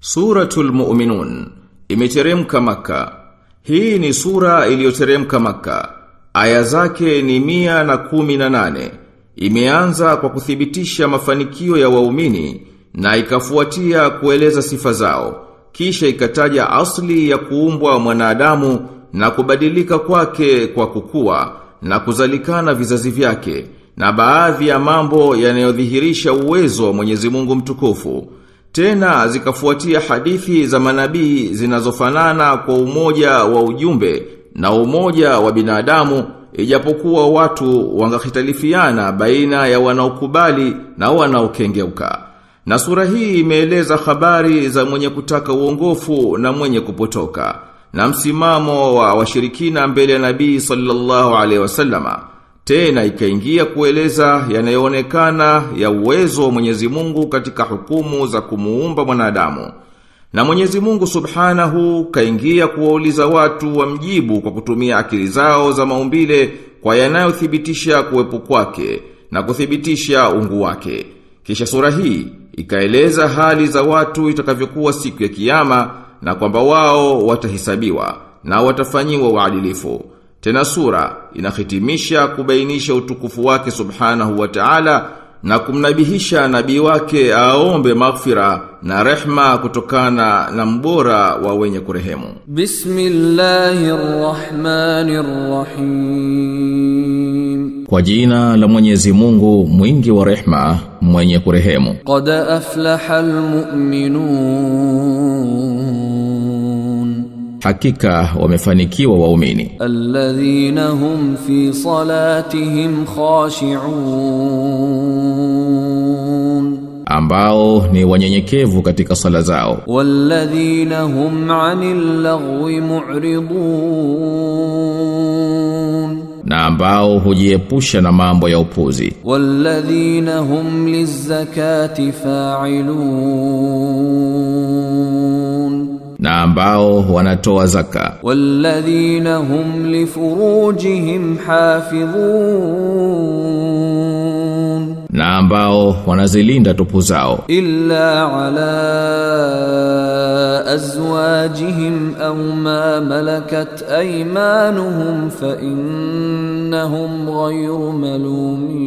Suratul Mu'minun imeteremka Makka. Hii ni sura iliyoteremka Makka. Aya zake ni 118. Imeanza kwa kuthibitisha mafanikio ya waumini na ikafuatia kueleza sifa zao. Kisha ikataja asli ya kuumbwa mwanadamu na kubadilika kwake kwa kukua na kuzalikana vizazi vyake na baadhi ya mambo yanayodhihirisha uwezo wa Mwenyezi Mungu mtukufu. Tena zikafuatia hadithi za manabii zinazofanana kwa umoja wa ujumbe na umoja wa binadamu, ijapokuwa watu wangahitalifiana baina ya wanaokubali na wanaokengeuka. Na sura hii imeeleza habari za mwenye kutaka uongofu na mwenye kupotoka, na msimamo wa washirikina mbele ya Nabii sallallahu alaihi wasallama. Tena ikaingia kueleza yanayoonekana ya uwezo wa Mwenyezi Mungu katika hukumu za kumuumba mwanadamu. Na Mwenyezi Mungu Subhanahu kaingia kuwauliza watu wamjibu kwa kutumia akili zao za maumbile kwa yanayothibitisha kuwepo kwake na kuthibitisha uungu wake. Kisha sura hii ikaeleza hali za watu itakavyokuwa siku ya kiyama na kwamba wao watahesabiwa na watafanyiwa uadilifu. Tena sura inahitimisha kubainisha utukufu wake Subhanahu wa Ta'ala na kumnabihisha nabii wake aombe maghfira na rehma kutokana na mbora wa wenye kurehemu. Bismillahirrahmanirrahim. Kwa jina la Mwenyezi Mungu mwingi wa rehma mwenye kurehemu. Qad aflahal mu'minun, hakika wamefanikiwa waumini. Alladhina hum fi salatihim khashi'un, ambao ni wanyenyekevu katika sala zao. Walladhina hum 'anil lagwi mu'ridun, na ambao hujiepusha na mambo ya upuzi. Walladhina hum lizakati fa'ilun, na ambao wanatoa zaka. Walladhina hum li furujihim hafidhun, na ambao wanazilinda tupu zao. Illa ala azwajihim aw ma malakat aymanuhum fa innahum ghayru malumin,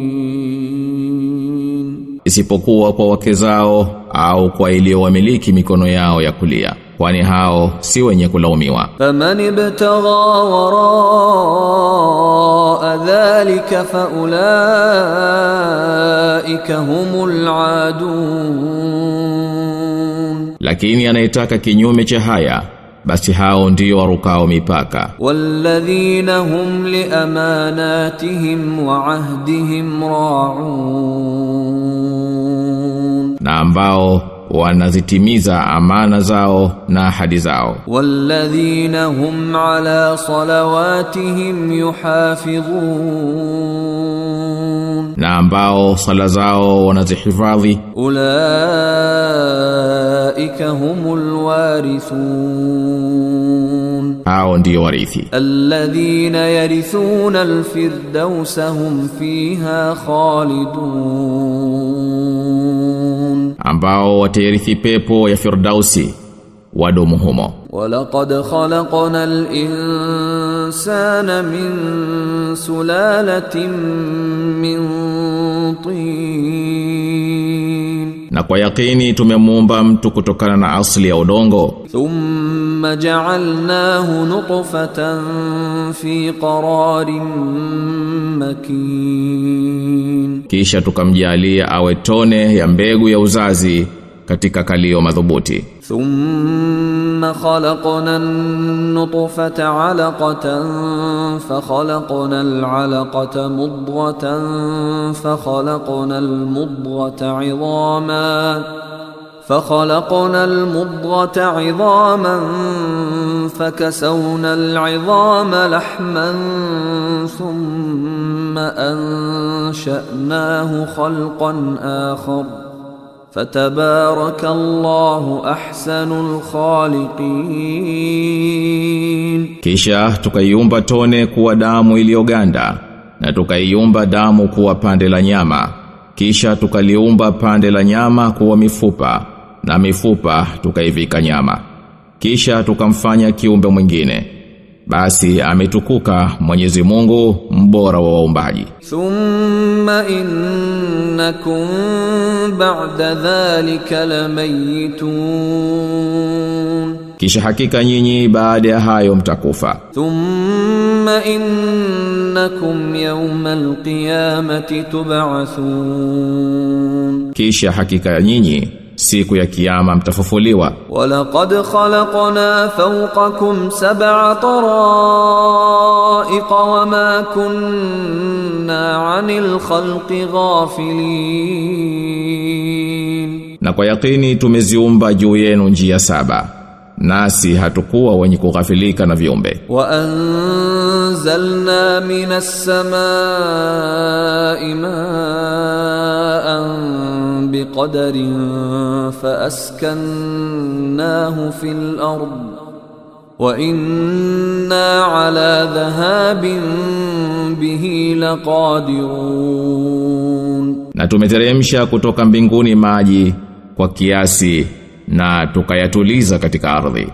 isipokuwa kwa wake zao au kwa iliyowamiliki mikono yao ya kulia, kwani hao si wenye kulaumiwa. Faman ibtagha waraa dhalika fa ulaika humul aadun, lakini anayetaka kinyume cha haya, basi hao ndio warukao mipaka. Walladhina hum li amanatihim wa ahdihim ra'un, na ambao wanazitimiza amana zao na ahadi zao. Walladhina hum ala salawatihim yuhafidhun, na ambao sala zao wanazihifadhi. Ulaika humul warithun, hao ndio warithi. Alladhina yarithuna alfirdausa hum fiha khalidun, ambao watarithi pepo ya Firdausi wadumu humo. Walaqad khalaqnal insana min sulalatin min tin, na kwa yakini tumemuumba mtu kutokana na asli ya udongo. Thumma ja'alnahu nutfatan fi qararin makin, kisha tukamjalia awe tone ya mbegu ya uzazi katika kalio madhubuti. Thumma khalaqna an-nutfata 'alaqatan fa khalaqna al-'alaqata mudghatan fa khalaqna al-mudghata 'idhaman فخلقنا المضغة عظاما فكسونا العظام لحما ثم أنشأناه خلقا آخر فتبارك الله أحسن الخالقين. Kisha tukaiumba tone kuwa damu iliyoganda na tukaiumba damu kuwa pande la nyama, kisha tukaliumba pande la nyama kuwa mifupa na mifupa tukaivika nyama. Kisha tukamfanya kiumbe mwingine. Basi ametukuka Mwenyezi Mungu mbora wa waumbaji. Thumma innakum ba'da dhalika lamayitun. Kisha hakika nyinyi baada ya hayo mtakufa. Thumma innakum yawmal qiyamati tub'athun. Kisha hakika nyinyi siku ya kiyama mtafufuliwa. Walaqad khalaqna fawqakum sab'a tara'iqa wama kunna 'anil khalqi ghafilin. Na kwa yakini tumeziumba juu yenu njia 7, nasi hatukuwa wenye kughafilika na viumbe. Wa anzalna minas samaa'i ma'an biqadarin fa askannahu fil ard wa inna ala dhahabin bihi laqadirun. Na tumeteremsha kutoka mbinguni maji kwa kiasi na tukayatuliza katika ardhi,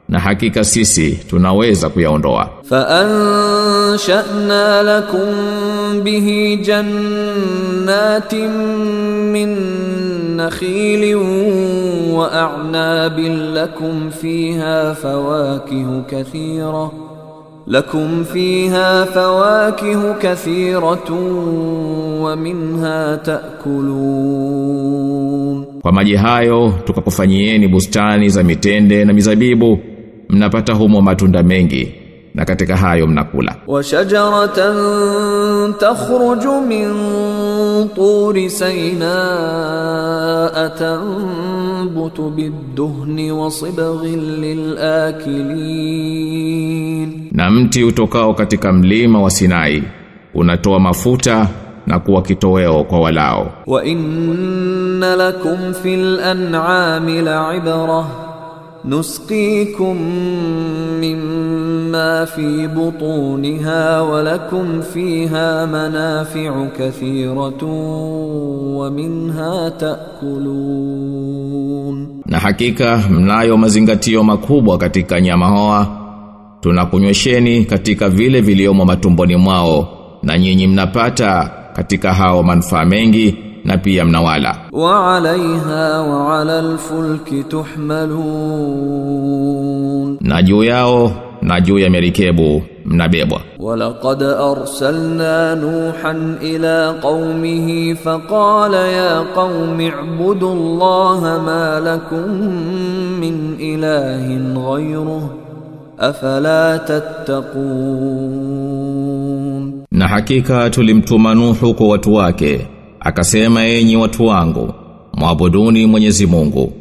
na hakika sisi tunaweza kuyaondoa. Fa ansha'na lakum bihi jannatin min nakhilin wa a'nabin lakum fiha fawakihu kathira wa minha ta'kulun. Kwa maji hayo tukakufanyieni bustani za mitende na mizabibu, mnapata humo matunda mengi, na katika hayo mnakula. Wa shajaratan takhruju min turi Sainaa tanbutu bid-duhni wa sibghin lil-akilin. Na mti utokao katika mlima wa Sinai unatoa mafuta na kuwa kitoweo kwa walao. Wa inna lakum fil an'ami la'ibra nusqikum mimma fi butuniha wa lakum fiha manafi'u kathiratun wa minha ta'kulun. Na hakika mnayo mazingatio makubwa katika nyama hoa, tunakunywesheni katika vile viliomo matumboni mwao, na nyinyi mnapata katika hao manufaa mengi, na pia mnawala. Wa 'alayha wa 'ala al-fulki tuhmalun. Na juu yao na juu ya merikebu mnabebwa. Wa laqad arsalna Nuhan ila qaumihi faqala ya qaumi i'budu Allaha ma lakum min ilahin ghayruhu afala tattaqun. Na hakika tulimtuma Nuhu kwa watu wake, akasema enyi watu wangu, muabuduni Mwenyezi Mungu,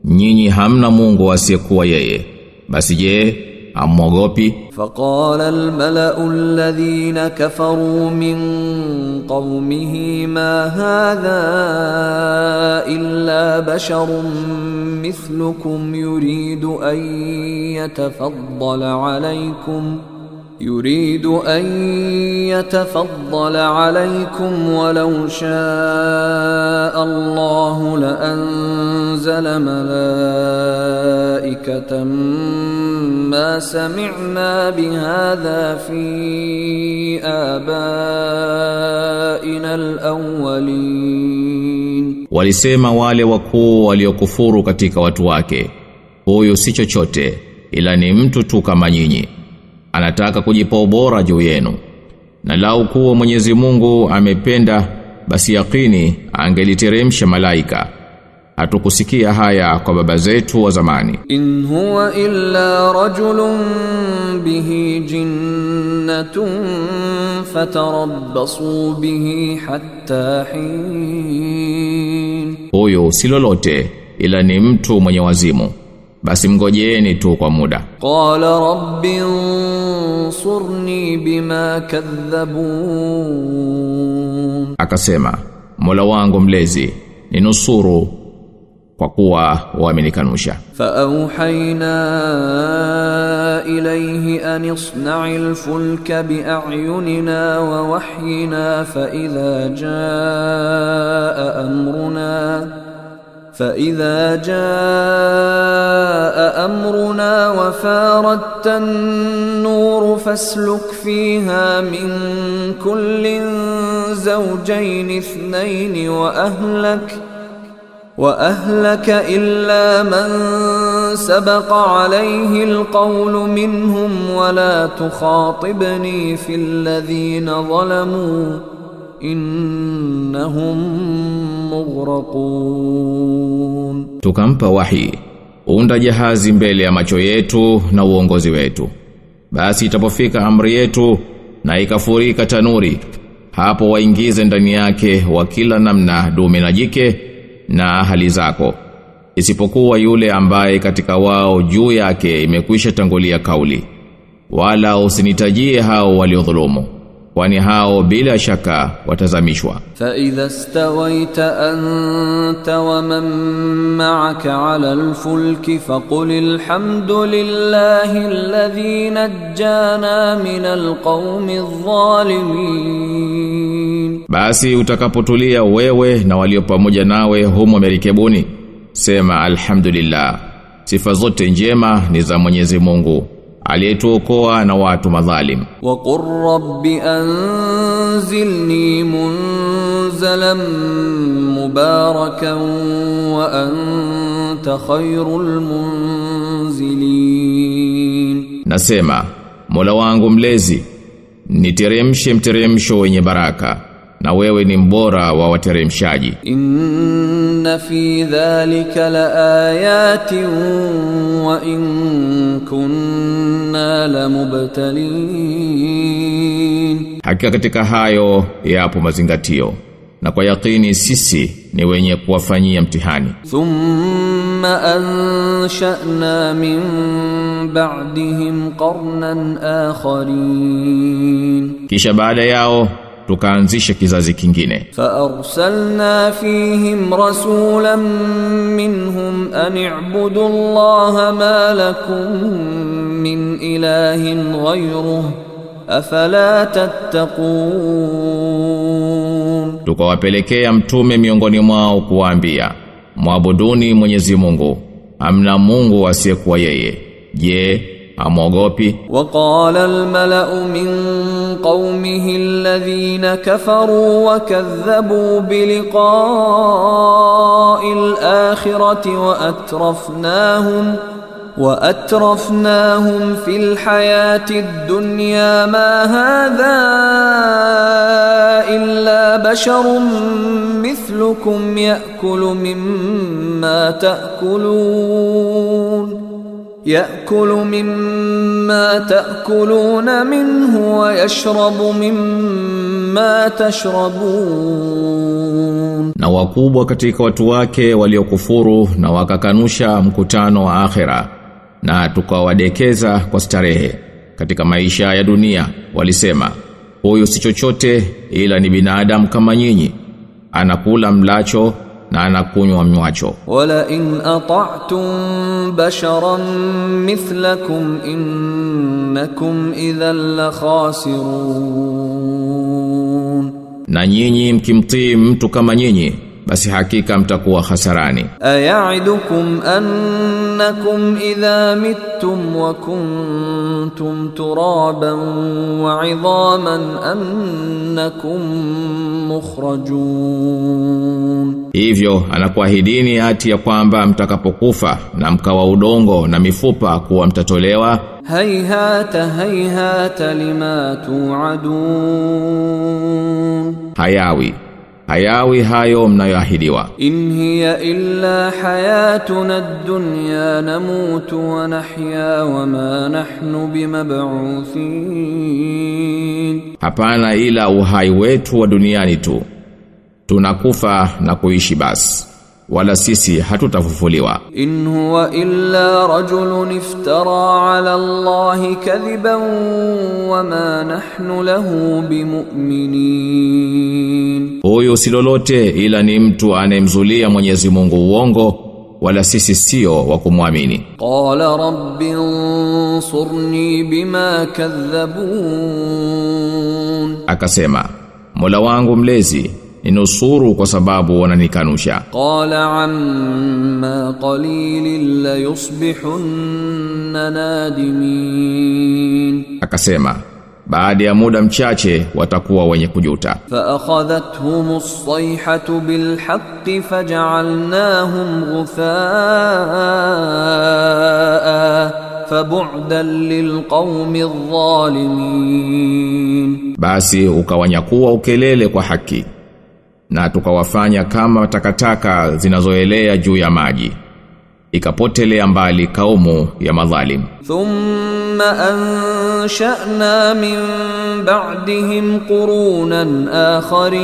nyinyi hamna Mungu asiyekuwa yeye, basi je, hamwogopi? Faqala al-mala'u alladhina kafaru min qawmihi ma hadha illa basharun mithlukum yuridu an يتفضل عليكم ولو شاء الله لأنزل ملائكة ما سمعنا بهذا في آبائنا الأولين. Walisema wale wakuu waliokufuru katika watu wake, huyu si chochote ila ni mtu tu kama nyinyi, anataka kujipa ubora juu yenu. Na lau kuwa Mwenyezi Mungu amependa, basi yakini angeliteremsha malaika. Hatukusikia haya kwa baba zetu wa zamani. In huwa illa rajulun bihi jinnatun fatarabbasu bihi hatta hin. Huyo si lolote ila ni mtu mwenye wazimu, basi mgojeeni tu kwa muda. Qala rabbi ansurni bima kadhabun. Akasema, Mola wangu mlezi, ninusuru kwa kuwa wamenikanusha. Fa auhayna ilayhi an isna'il fulka bi a'yunina wa wahyina fa idha jaa amruna فإذا جاء أمرنا وفارت النور فاسلك فيها من كل زوجين اثنين وأهلك إلا من سبق عليه القول منهم ولا تخاطبني في الذين ظلموا innahum mughraqun. Tukampa wahi, unda jahazi mbele ya macho yetu na uongozi wetu. Basi itapofika amri yetu na ikafurika tanuri, hapo waingize ndani yake wa kila namna dume na jike na ahali zako, isipokuwa yule ambaye katika wao juu yake imekwisha tangulia kauli. Wala usinitajie hao waliodhulumu, kwani hao bila shaka watazamishwa. Fa idha stawaita anta wa man ma'aka 'ala al-fulki faqul alhamdulillahi alladhi najjana min al-qawmi adh-dhalimin. Basi utakapotulia wewe na walio pamoja nawe humo merikebuni, sema alhamdulillah, sifa zote njema ni za Mwenyezi Mungu aliyetuokoa na watu madhalim. Wa qur rabbi anzilni munzalan mubarakan wa anta khairul munzilin. Nasema, Mola wangu mlezi, niteremshe mteremsho wenye baraka, na wewe ni mbora wa wateremshaji. Inna fi dhalika laayatin wa in kunna lamubtalin. Hakika katika hayo yapo mazingatio, na kwa yakini sisi ni wenye kuwafanyia mtihani. Thumma ansha'na min ba'dihim qarnan akharin. Kisha baada yao tukaanzisha kizazi kingine. Fa arsalna fihim rasulan minhum an i'budu Allaha ma lakum min ilahin ghayruhu afala tattaqun. Tukawapelekea mtume miongoni mwao kuwaambia, muabuduni Mwenyezi Mungu, hamna Mungu asiyekuwa yeye, je, hamwogopi? وقال الملأ من قومه الذين كفروا وكذبوا بلقاء الآخرة وأترفناهم في الحياة الدنيا ما هذا إلا بشر مثلكم يأكل مما تأكلون منه ويشرب مما تشربون. Na wakubwa katika watu wake waliokufuru na wakakanusha mkutano wa akhera, na tukawadekeza kwa starehe katika maisha ya dunia, walisema, huyu si chochote ila ni binadamu kama nyinyi, anakula mlacho na anakunywa mnywacho. Wala in ata'tum basharan mithlakum innakum idhan la khasirun. Na nyinyi mkimtii mtu kama nyinyi, basi hakika mtakuwa hasarani. Aya'idukum annakum idha mittum wa kuntum turaban wa 'idhaman annakum mukhrajun. Hivyo anakuahidini hati ya kwamba mtakapokufa na mkawa udongo na mifupa kuwa mtatolewa. Hayhata lima tu'adun. Hayawi hayo mnayoahidiwa. In hiya illa hayatuna ad-dunya namutu wa nahya wa ma nahnu bimab'uthin. Hapana ila uhai wetu wa duniani tu, tunakufa na kuishi basi, wala sisi hatutafufuliwa. In huwa illa rajulun iftara ala Allahi kadhiban wa ma nahnu lahu bimu'minin. Huyo si lolote ila ni mtu anemzulia Mwenyezi Mungu uongo, wala sisi sio wa kumwamini. Qala rabbi ansurni bima kadhabun. Akasema, Mola wangu mlezi, ninusuru kwa sababu wananikanusha. Qala amma qalilin la yusbihunna nadimin, akasema baada ya muda mchache watakuwa wenye kujuta. Fa akhadhathumus sayhatu bil haqqi faj'alnahum ghuthaa fabu'dan lilqaumi adh-dhalimin, basi ukawanyakuwa ukelele kwa haki na tukawafanya kama takataka zinazoelea juu ya maji, ikapotelea mbali kaumu ya madhalim. Thumma ansha'na min ba'dihim qurunan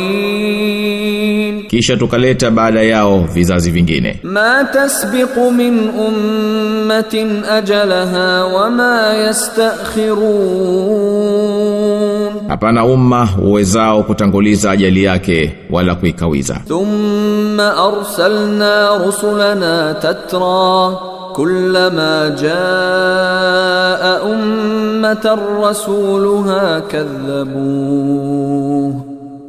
akharin, kisha tukaleta baada yao vizazi vingine. Ma tasbiqu min ummatin ajalaha wa ma yastakhirun, hapana umma uwezao kutanguliza ajali yake wala kuikawiza. Thumma arsalna rusulana tatra kullama jaa ummatan rasuluha kadhabuhu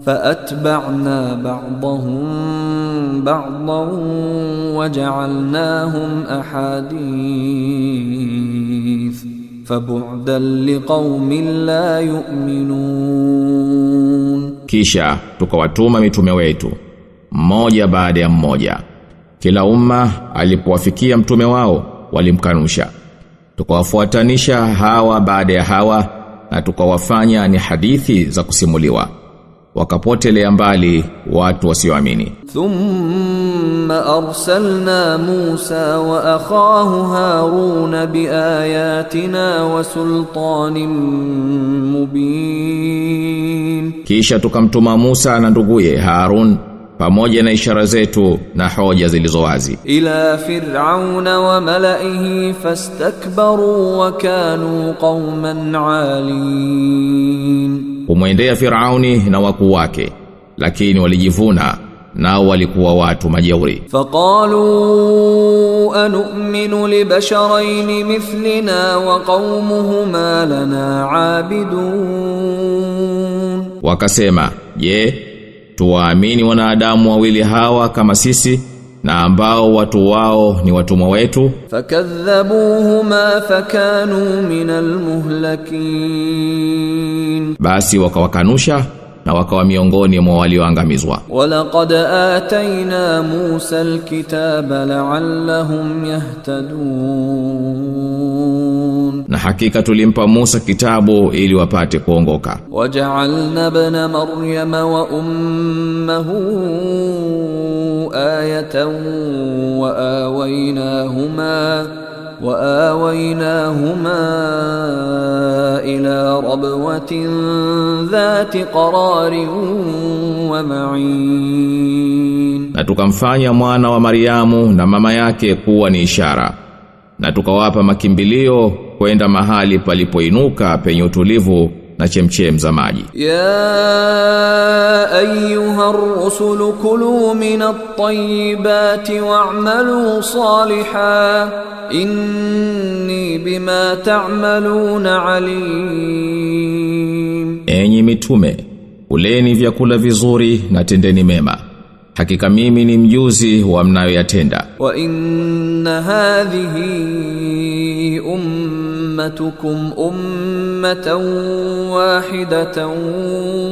faatba'na ba'dahum ba'dan waja'alnahum ahadith fabu'dan liqaumin la yu'minun, kisha tukawatuma mitume wetu mmoja baada ya mmoja. Kila umma alipowafikia mtume wao walimkanusha. Tukawafuatanisha hawa baada ya hawa na tukawafanya ni hadithi za kusimuliwa, wakapotelea mbali watu wasioamini. Thumma arsalna Musa wa akhahu Harun biayatina wa sultanin mubin, kisha tukamtuma Musa na nduguye Harun pamoja na ishara zetu na hoja zilizowazi. Ila fir'auna wa malaihi fastakbaru wa kanu qauman 'alin, kumwendea Firauni na wakuu wake, lakini walijivuna nao walikuwa watu majeuri. Faqalu anu'minu libasharayn mithlina wa qaumuhuma lana 'abidun, wakasema je, tuwaamini wanadamu wawili hawa kama sisi na ambao watu wao ni watumwa wetu? Fakadhabuhuma fakanu minal muhlakin, basi wakawakanusha na wakawa miongoni mwa walioangamizwa. Walaqad atayna Musa alkitaba la'allahum yahtadun, na hakika tulimpa Musa kitabu ili wapate kuongoka. Waja'alna ibna Maryama wa ummuhu ayatan wa awaynahuma ila rabwatin dhati qararin wa ma'in, na tukamfanya mwana wa Mariamu na mama yake kuwa ni ishara, na tukawapa makimbilio kwenda mahali palipoinuka penye utulivu na chemchem za maji. Ya ayyuhar rusulu kulu minat tayyibati wa'malu salihan inni bima ta'maluna alim, enyi mitume kuleni vyakula vizuri na tendeni mema, hakika mimi ni mjuzi wa mnayoyatenda. Wa inna hadhihi ummatukum ummatan wahidatan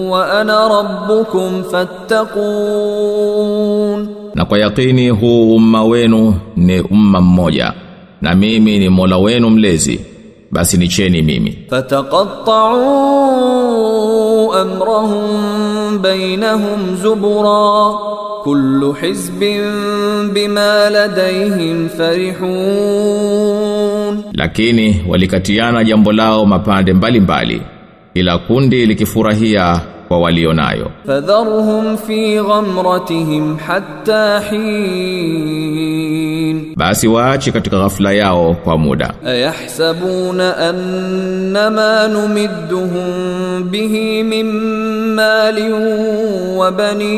wa ana rabbukum fattaqun, na kwa yakini huu umma wenu ni umma mmoja na mimi ni Mola wenu mlezi, basi nicheni mimi. Fataqatta'u amrahum bainahum zubura kullu hizbin bima ladayhim farihun, lakini walikatiana jambo lao mapande mbalimbali, ila kundi likifurahia kwa walionayo. Fadharhum fi ghamratihim hatta hin, basi waache katika ghafla yao kwa muda. Ayahsabuna annama numidduhum bihi min malin wa banin,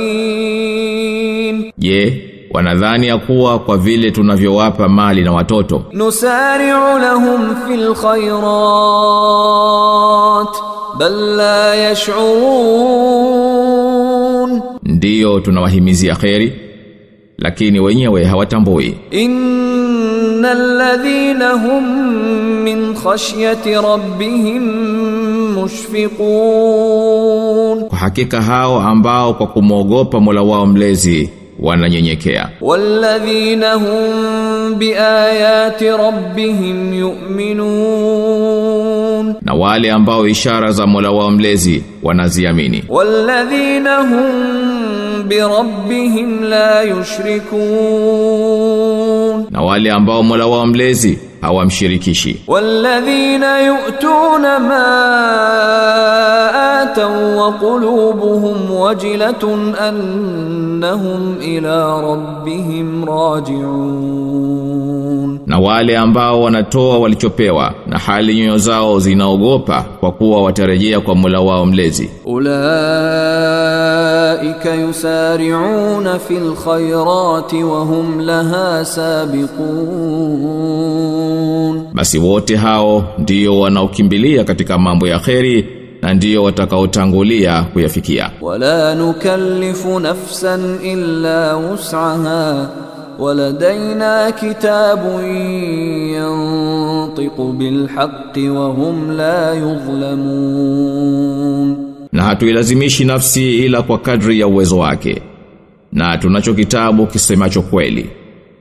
je, wanadhani ya kuwa kwa vile tunavyowapa mali na watoto nusari'u lahum fil khairat bal la yash'urun, ndiyo tunawahimizia kheri, lakini wenyewe hawatambui. Innal ladhina hum min khashyati rabbihim mushfiqun, kwa hakika hao ambao kwa kumwogopa Mola wao mlezi wananyenyekea. Walladhina hum biayati rabbihim yu'minun, na wale ambao ishara za Mola wao mlezi wanaziamini. Walladhina hum birabbihim la yushrikun, na wale ambao Mola wao mlezi hawamshirikishi. Walladhina yu'tuna ma ataw wa qulubuhum wajilatun annahum ila rabbihim raji'un, na wale ambao wanatoa walichopewa na hali nyoyo zao zinaogopa kwa kuwa watarejea kwa Mola wao mlezi. Ulaika yusari'una fil khayrati wa hum laha sabiqun, basi wote hao ndio wanaokimbilia katika mambo ya kheri na ndio watakaotangulia kuyafikia. Wala nukallifu nafsan illa wus'aha waladaina kitabun yantiqu bilhaqqi wa hum la yuzlamun, na hatuilazimishi nafsi ila kwa kadri ya uwezo wake, na tunacho kitabu kisemacho kweli,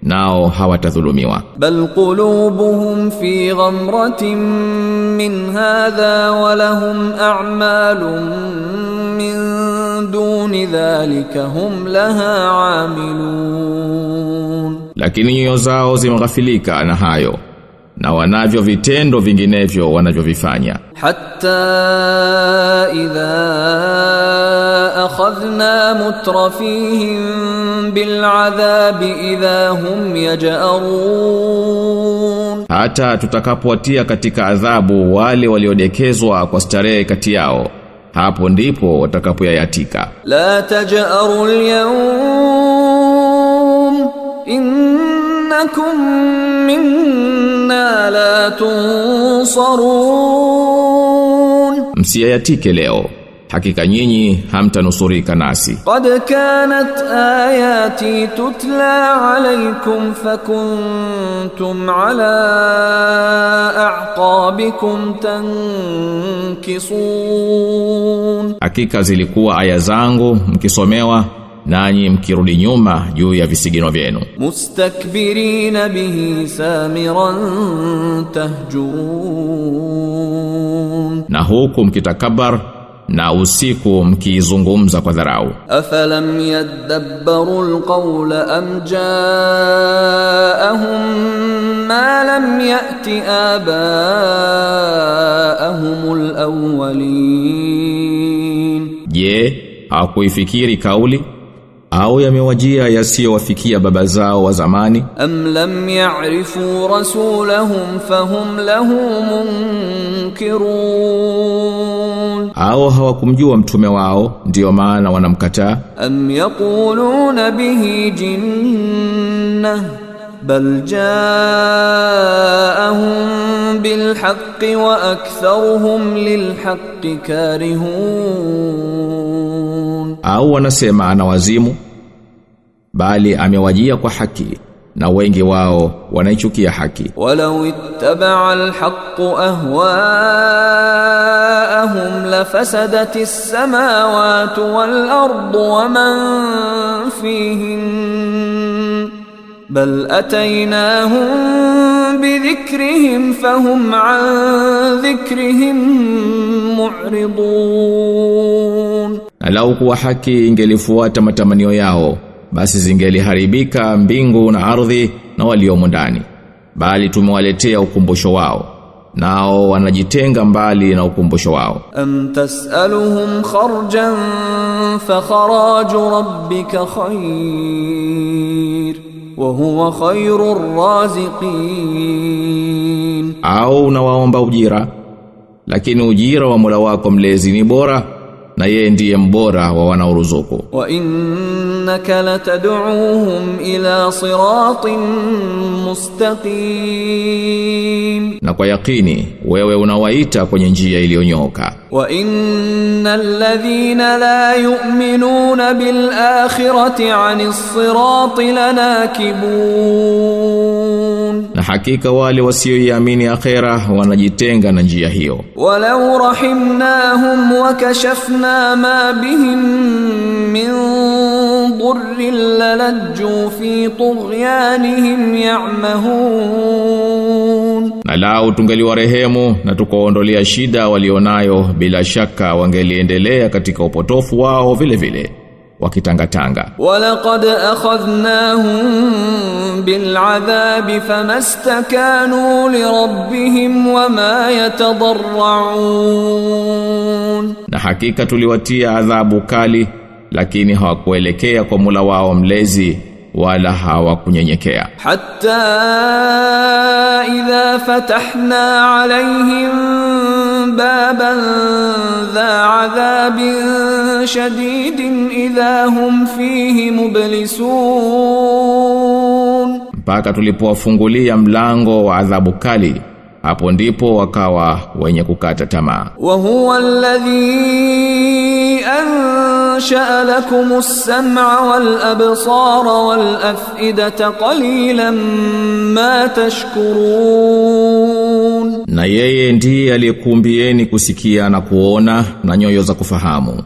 nao hawatadhulumiwa. Bal qulubuhum fi ghamratin min hadha wa lahum a'malun min duni dhalika hum laha 'amilun, lakini nyoyo zao zimeghafilika na hayo, na wanavyo vitendo vinginevyo wanavyovifanya. Hatta idha akhadhna mutrafihim bil'adhabi idha hum yaj'arun, hata tutakapowatia katika adhabu wale waliodekezwa kwa starehe kati yao, hapo ndipo watakapoyayatika. La taj'aru al-yawm innakum minna la tunsarun, msiyayatike leo, hakika nyinyi hamtanusurika nasi. Qad kanat ayati tutla alaykum fakuntum ala a'qabikum tankisun, hakika zilikuwa aya zangu mkisomewa nanyi mkirudi nyuma juu ya visigino vyenu. Mustakbirina bihi samiran tahjurun, na huku mkitakabar na usiku mkizungumza kwa dharau. Afalam yadabbaru alqawla am ja'ahum ma lam ya'ti aba'ahum alawwalin, je, hawakuifikiri kauli au yamewajia yasiyowafikia baba zao wa zamani? Am lam ya'rifu rasulahum fahum lahu munkirun, au hawakumjua mtume wao ndio maana wanamkataa? Am yaquluna bihi jinnah bal ja'ahum bilhaqqi wa aktharuhum lilhaqqi karihun, au wanasema ana wazimu, bali amewajia kwa haki na wengi wao wanaichukia haki. Walau ittaba'a alhaqqu ahwa'ahum lafasadatis samawati wal ardu wa man fihin bal ataynahum bidhikrihim fahum an dhikrihim mu'ridun, lau kuwa haki ingelifuata matamanio yao, basi zingeliharibika mbingu na ardhi na waliomo ndani, bali tumewaletea ukumbusho wao, nao wanajitenga mbali na ukumbusho wao. Am tas'aluhum kharjan fa kharaju rabbika khair wa huwa khairur raziqin, au unawaomba ujira, lakini ujira wa Mola wako mlezi ni bora na yeye ndiye mbora wa wanaoruzuku. Wa innaka latad'uuhum ila siratin mustaqim, na kwa yakini wewe unawaita kwenye njia iliyonyooka. Wa innal ladhina la yu'minuna bil akhirati 'anis sirati lanakibun, na hakika wale wasioiamini akhera wanajitenga na njia hiyo. Walau rahimnahum wa kashafna ma bihim min dhurrin lalajju fi tughyanihim ya'mahun, na lao tungeliwarehemu na tukaondolea shida walionayo, bila shaka wangeliendelea katika upotofu wao vile vile wakitangatanga. Walaqad akhadhnahum bil'adhabi famastakanu lirabbihim wama yatadarra'un, na hakika tuliwatia adhabu kali, lakini hawakuelekea kwa Mola wao mlezi wala hawakunyenyekea. Hatta idha fatahna alayhim baban dha adhabin shadidin idha hum fihi mublisun, mpaka tulipowafungulia mlango wa adhabu kali, hapo ndipo wakawa wenye kukata tamaa. Wa huwa alladhi ansha'a lakumus sam'a wal absara wal af'idata qalilan ma tashkurun, na yeye ndiye aliyekumbieni kusikia na kuona na nyoyo za kufahamu,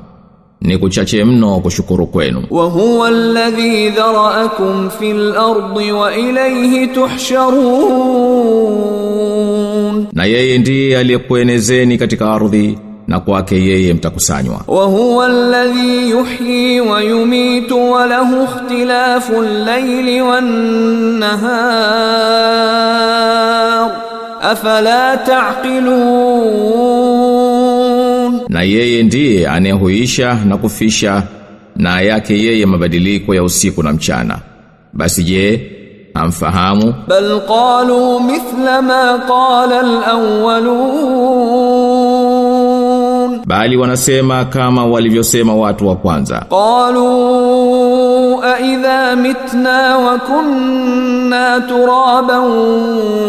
ni kuchache mno kushukuru kwenu. Wa huwa alladhi dhara'akum fil ardi wa ilayhi tuhsharun, na yeye ndiye aliyekuenezeni katika ardhi na kwake yeye mtakusanywa. Wa huwa alladhi yuhyi wa yumitu wa lahu ikhtilafu al-layli wan-nahar afala ta'qilun, na yeye ndiye anayehuisha na kufisha, na yake yeye mabadiliko ya usiku na mchana, basi je, amfahamu? Bal qalu mithla ma qala al-awwalun, bali wanasema kama walivyosema watu wa kwanza. Qalu a idha mitna wa kunna turaban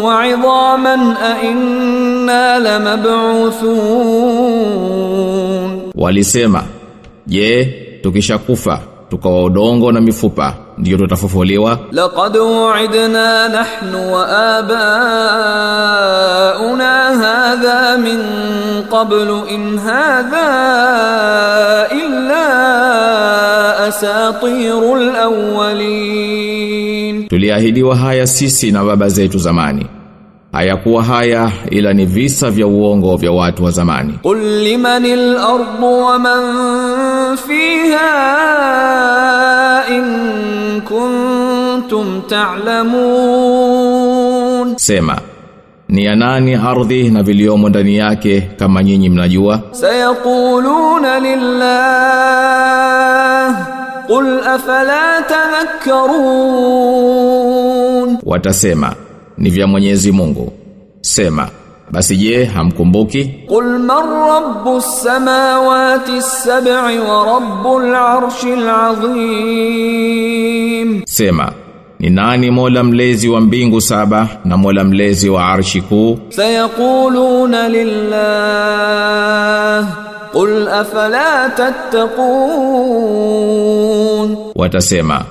wa 'idhaman a inna lamab'uthun, walisema, je, tukishakufa tukawa udongo na mifupa ndio tutafufuliwa? Laqad wa'idna nahnu wa abauna hadha min qablu in hadha illa asatirul awwalin, tuliahidiwa haya sisi na baba zetu zamani, hayakuwa haya ila ni visa vya uongo vya watu wa zamani. Qul limanil ardu wa man fiha in kuntum ta'lamun, sema, ni ya nani ardhi na viliomo ndani yake kama nyinyi mnajua? Sayaquluna lillah qul afala tadhakkarun, watasema ni vya Mwenyezi Mungu, sema, basi je, hamkumbuki? Qul man rabbus samawati as-sab'i wa rabbul arshil azim, sema, ni nani Mola mlezi wa mbingu saba na Mola mlezi wa arshi kuu? Sayaquluna lillah qul afala tattaqun, watasema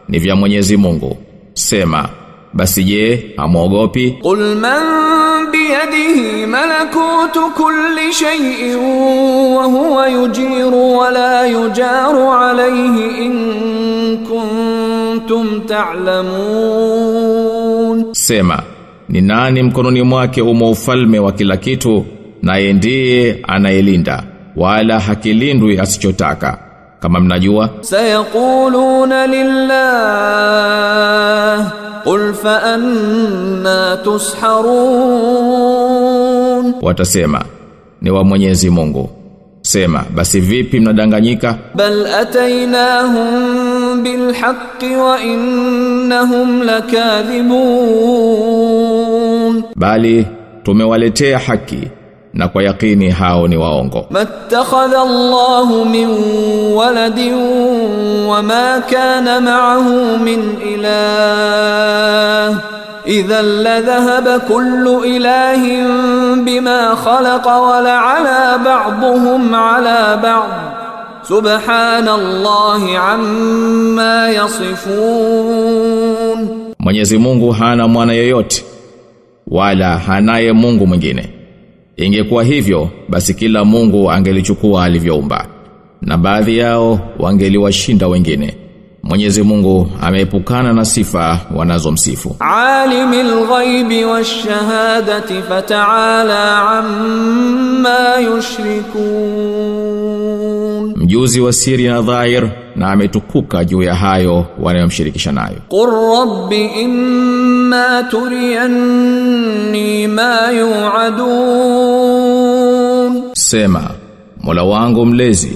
ni vya Mwenyezi Mungu, sema, basi je, hamuogopi? Qul man biyadihi malakutu kulli shay'in wa huwa yujiru wa la yujaru alayhi in kuntum ta'lamun, sema, ni nani mkononi mwake umo ufalme wa kila kitu, naye ndiye anayelinda wala hakilindwi asichotaka, kama mnajua. Sayaquluna lillah qul fa anna tusharun, watasema ni wa Mwenyezi Mungu, sema, basi vipi mnadanganyika? Bal ataynahum bil haqqi wa innahum lakathibun, bali tumewaletea haki na kwa yakini hao ni waongo. Mattakhadha Allahu min waladin wama kana ma'ahu min ilah إذا لذهب كل إله بما خلق ولعلى بعضهم على بعض سبحان الله عما يصفون. Mwenyezi Mungu hana mwana yeyote wala hanaye Mungu mwingine. Ingekuwa hivyo basi kila Mungu angelichukua alivyoumba na baadhi yao wangeliwashinda wengine. Mwenyezi Mungu ameepukana na sifa wanazomsifu. Alimul ghaibi wash-shahadati fata'ala amma yushrikun. Mjuzi wa siri na dhahir na ametukuka juu ya hayo wanayomshirikisha nayo. Qur rabbi imma turiyanni ma yu'adun. Sema, Mola wangu mlezi,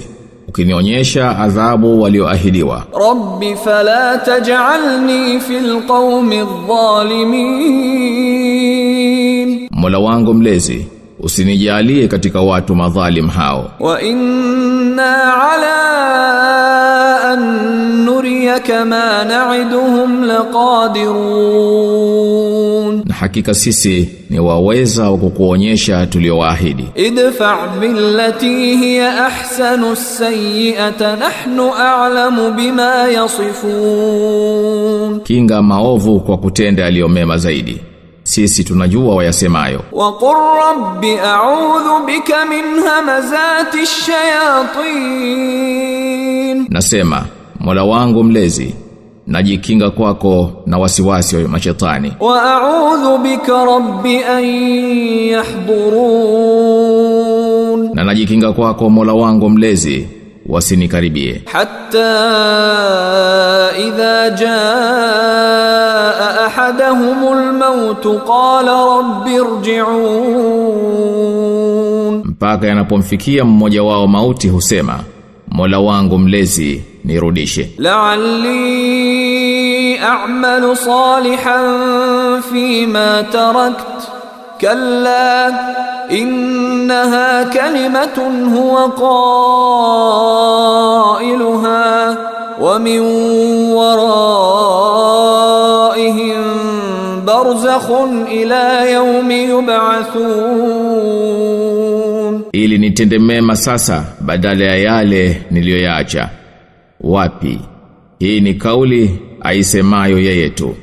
ukinionyesha adhabu walioahidiwa. Rabbi fala taj'alni fil qawmi adh-dhalimin. Mola wangu mlezi, usinijalie katika watu madhalim hao. Wa inna ala an nuriyaka ma na'iduhum laqadirun. Na hakika sisi ni waweza wa kukuonyesha tuliowaahidi. Idfa' billati hiya ahsanu as-sayyi'ata nahnu a'lamu bima yasifun. Kinga maovu kwa kutenda aliyomema zaidi. Sisi tunajua wayasemayo. Wa qur rabbi a'udhu bika min hamazati ash-shayatin. Nasema, Mola wangu mlezi, najikinga kwako na wasiwasi wa mashetani. Wa a'udhu bika rabbi an yahdurun. Na najikinga kwako Mola wangu mlezi wasinikaribie. Hatta idha jaa ahaduhumul maut qala rabbi irji'un. Mpaka yanapomfikia mmoja wao mauti husema, Mola wangu mlezi nirudishe. La'alli a'malu salihan fima tarakt. Kalla innaha kalimatun huwa qailuha wa min waraihim barzakhun ila yawmi yub'athun. Ili nitende mema sasa badala ya yale niliyoyaacha. Wapi? Hii ni kauli aisemayo yeye tu.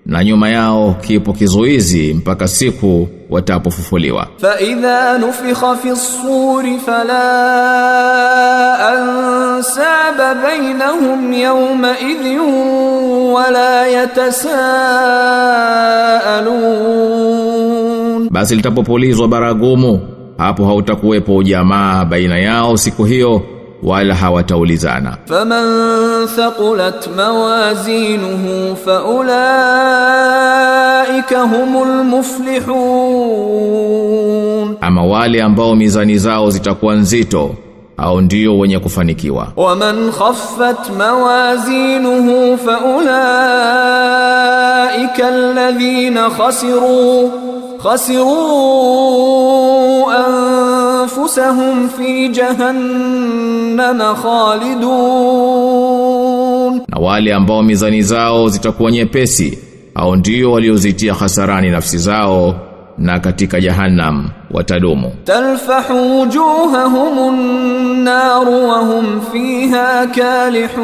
Na nyuma yao kipo kizuizi mpaka siku watapofufuliwa. Fa idha nufikha fi as-suri fala ansaba bainahum yawma idhin wala yatasaalun. Basi litapopulizwa baragumu, hapo hautakuwepo ujamaa baina yao siku hiyo wala hawataulizana. Faman thaqulat mawazinuhu fa ulaika humul muflihun. Ama wale ambao mizani zao zitakuwa nzito, au ndio wenye kufanikiwa. Waman khaffat mawazinuhu fa ulaika alladhina khasiru anfusahum fi jahannam khalidun. Na wale ambao mizani zao zitakuwa nyepesi, au ndio waliozitia hasarani nafsi zao, na katika jahannam watadumu. Talfahu wujuhahum an-nar wa hum fiha kalihun.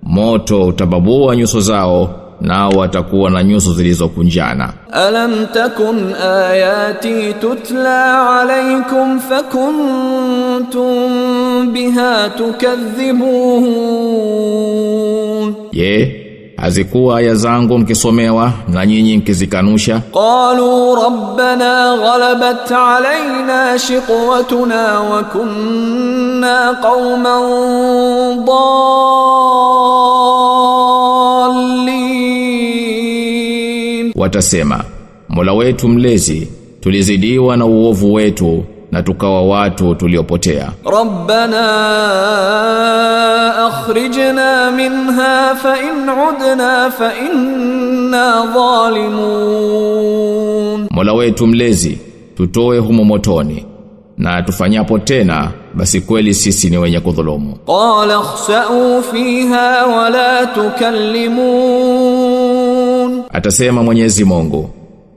Moto utababua nyuso zao, nao watakuwa na nyuso zilizokunjana. Alam takun ayati tutla alaykum fakuntum biha tukadhibun. Je, hazikuwa aya zangu mkisomewa na nyinyi mkizikanusha? Qalu rabbana ghalabat alayna shiqwatuna wa kunna qauman dallin. Watasema, Mola wetu mlezi, tulizidiwa na uovu wetu na tukawa watu tuliopotea. Rabbana akhrijna minha fa in udna fa inna zalimun. Mola wetu mlezi, tutoe humo motoni, na tufanyapo tena basi kweli sisi ni wenye kudhulumu. Qala khsa'u fiha wa la tukallimun. Atasema Mwenyezi Mungu,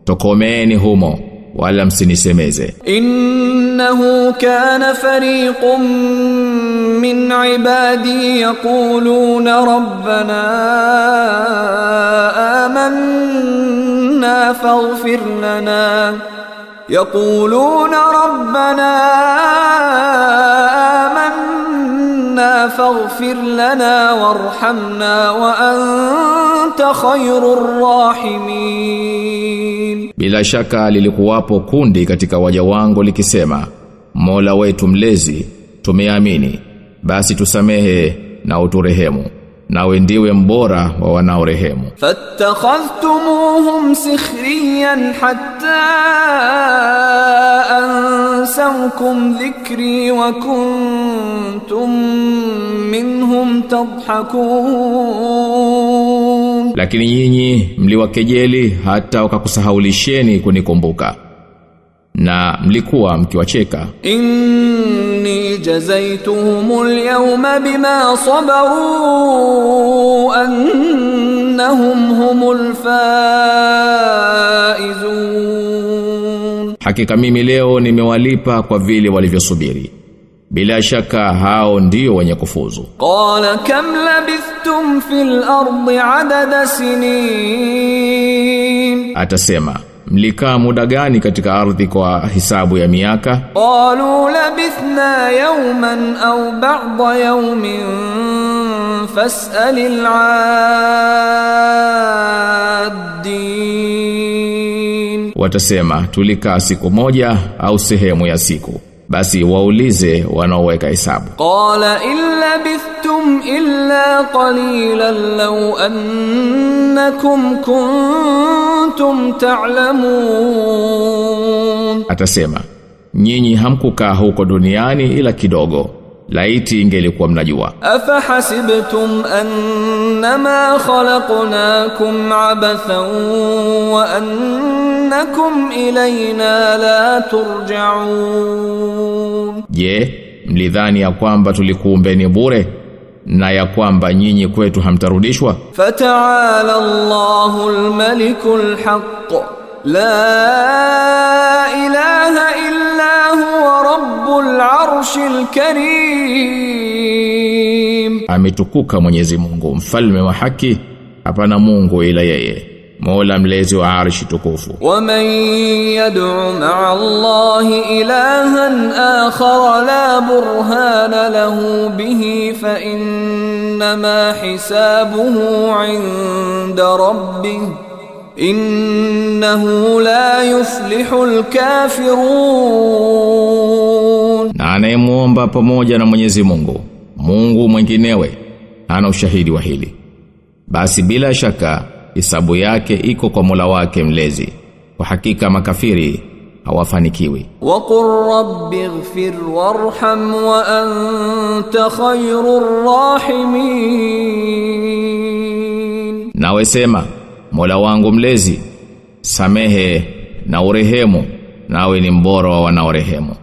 tokomeeni humo wala msinisemeze. Innahu kana fariqun min ibadi yaquluna rabbana amanna faghfir lana يقولون ربنا آمنا فاغفر لنا وارحمنا وأنت خير الراحمين. Bila shaka lilikuwapo kundi katika waja wangu likisema, Mola wetu mlezi, tumeamini, basi tusamehe na uturehemu, nawe ndiwe mbora wa wanaorehemu. Fattakhadhtumuhum sikhriyan hatta ansawkum dhikri wa kuntum minhum tadhhakun. Lakini nyinyi mliwakejeli hata wakakusahaulisheni kunikumbuka, na mlikuwa mkiwacheka. Inni jazaituhumul yawma bima sabaru annahum humul faizun. Hakika mimi leo nimewalipa kwa vile walivyosubiri, bila shaka hao ndio wenye kufuzu. Qala kam labithtum fil ardi adada sinin. Atasema, mlikaa muda gani katika ardhi kwa hisabu ya miaka? Qalu labithna yawman aw ba'da yawmin fas'alil 'addin. Watasema, tulikaa siku moja au sehemu ya siku, basi waulize wanaoweka hesabu. Qala illa bithtum illa qalilan law annakum kuntum ta'lamun. Atasema, nyinyi hamkukaa huko duniani ila kidogo, laiti ingelikuwa mnajua. Afa hasibtum annama khalaqnakum abathan wa annakum ilayna la turja'un. Je, mlidhani ya kwamba tulikuumbeni bure na ya kwamba nyinyi kwetu hamtarudishwa? Fata'ala Allahul malikul haqq la ilaha illa huwa rabbul arshil karim. Ametukuka Mwenyezi Mungu, mfalme wa haki, hapana Mungu ila yeye, Mola mlezi wa arshi tukufu. Wa man yad'u ma'a Allahi ilahan akhar la burhana lahu bihi fa innama hisabuhu 'inda rabbih innahu la yuflihul kafirun. Na anayemuomba pamoja na Mwenyezi Mungu, Mungu mwinginewe, hana ushahidi wa hili, basi bila shaka hisabu yake iko kwa Mola wake mlezi, kwa hakika makafiri hawafanikiwi. Wa qur rabbighfir warham wa anta khayrur rahimin. Nawe sema, Mola wangu mlezi, samehe na urehemu, nawe ni mbora wa wanaorehemu.